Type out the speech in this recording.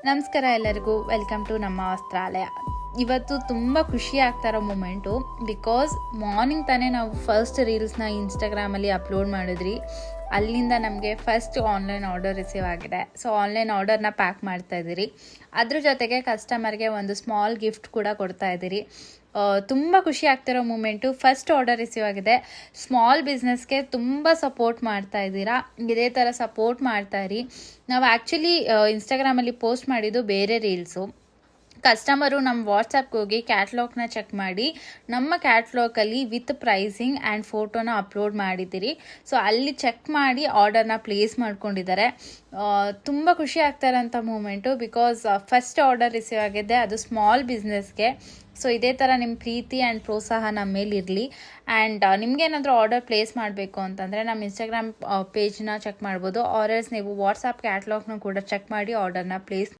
ನಮಸ್ಕಾರ ಎಲ್ಲರಿಗೂ, welcome to ನಮ್ಮ ವಸ್ತ್ರಾಲಯ. ಇವತ್ತು ತುಂಬ ಖುಷಿ ಆಗ್ತಾ ಇರೋ ಮೂಮೆಂಟು, ಬಿಕಾಸ್ ಮಾರ್ನಿಂಗ್ ತಾನೇ ನಾವು ಫಸ್ಟ್ ರೀಲ್ಸ್ನ ಇನ್ಸ್ಟಾಗ್ರಾಮಲ್ಲಿ ಅಪ್ಲೋಡ್ ಮಾಡಿದ್ರಿ. ಅಲ್ಲಿಂದ ನಮಗೆ ಫಸ್ಟ್ ಆನ್ಲೈನ್ ಆರ್ಡರ್ ರಿಸೀವ್ ಆಗಿದೆ. ಸೊ ಆನ್ಲೈನ್ ಆರ್ಡರ್ನ ಪ್ಯಾಕ್ ಮಾಡ್ತಾ ಇದ್ದೀರಿ. ಅದ್ರ ಜೊತೆಗೆ ಕಸ್ಟಮರ್ಗೆ ಒಂದು ಸ್ಮಾಲ್ ಗಿಫ್ಟ್ ಕೂಡ ಕೊಡ್ತಾ ಇದ್ದೀರಿ. ತುಂಬ ಖುಷಿ ಆಗ್ತಿರೋ ಮೂಮೆಂಟು. ಫಸ್ಟ್ ಆರ್ಡರ್ ರಿಸೀವ್ ಆಗಿದೆ. ಸ್ಮಾಲ್ ಬಿಸ್ನೆಸ್ಗೆ ತುಂಬ ಸಪೋರ್ಟ್ ಮಾಡ್ತಾ ಇದ್ದೀರಾ. ಇದೇ ಥರ ಸಪೋರ್ಟ್ ಮಾಡ್ತಾ ಇರಿ. ನಾವು ಆ್ಯಕ್ಚುಲಿ ಇನ್ಸ್ಟಾಗ್ರಾಮಲ್ಲಿ ಪೋಸ್ಟ್ ಮಾಡಿದ್ದು ಬೇರೆ ರೀಲ್ಸು. ಕಸ್ಟಮರು ನಮ್ಮ ವಾಟ್ಸಪ್ಗೆ ಹೋಗಿ ಕ್ಯಾಟ್ಲಾಗ್ನ ಚೆಕ್ ಮಾಡಿ ನಮ್ಮ ಕ್ಯಾಟ್ಲಾಗಲ್ಲಿ ವಿತ್ ಪ್ರೈಸಿಂಗ್ ಆ್ಯಂಡ್ ಫೋಟೋನ ಅಪ್ಲೋಡ್ ಮಾಡಿದ್ದೀರಿ. ಸೊ ಅಲ್ಲಿ ಚೆಕ್ ಮಾಡಿ ಆರ್ಡರ್ನ ಪ್ಲೇಸ್ ಮಾಡ್ಕೊಂಡಿದ್ದಾರೆ. ತುಂಬ ಖುಷಿ ಆಗ್ತಾ ಇರೋಂಥ moment, because first order receive ಆಗಿದೆ, ಅದು ಸ್ಮಾಲ್ ಬಿಸ್ನೆಸ್ಗೆ. ಸೊ ಇದೇ ಥರ ನಿಮ್ಮ ಪ್ರೀತಿ ಆ್ಯಂಡ್ ಪ್ರೋತ್ಸಾಹ ನಮ್ಮ ಮೇಲೆ ಇರಲಿ. ಆ್ಯಂಡ್ ನಿಮಗೇನಾದರೂ ಆರ್ಡರ್ ಪ್ಲೇಸ್ ಮಾಡಬೇಕು ಅಂತಂದರೆ ನಮ್ಮ ಇನ್ಸ್ಟಾಗ್ರಾಮ್ ಪೇಜ್ನ ಚೆಕ್ ಮಾಡ್ಬೋದು. ಆರ್ಎಲ್ಸ್ ನೀವು ವಾಟ್ಸಪ್ ಕ್ಯಾಟ್ಲಾಗ್ನ ಕೂಡ ಚೆಕ್ ಮಾಡಿ ಆರ್ಡರ್ನ ಪ್ಲೇಸ್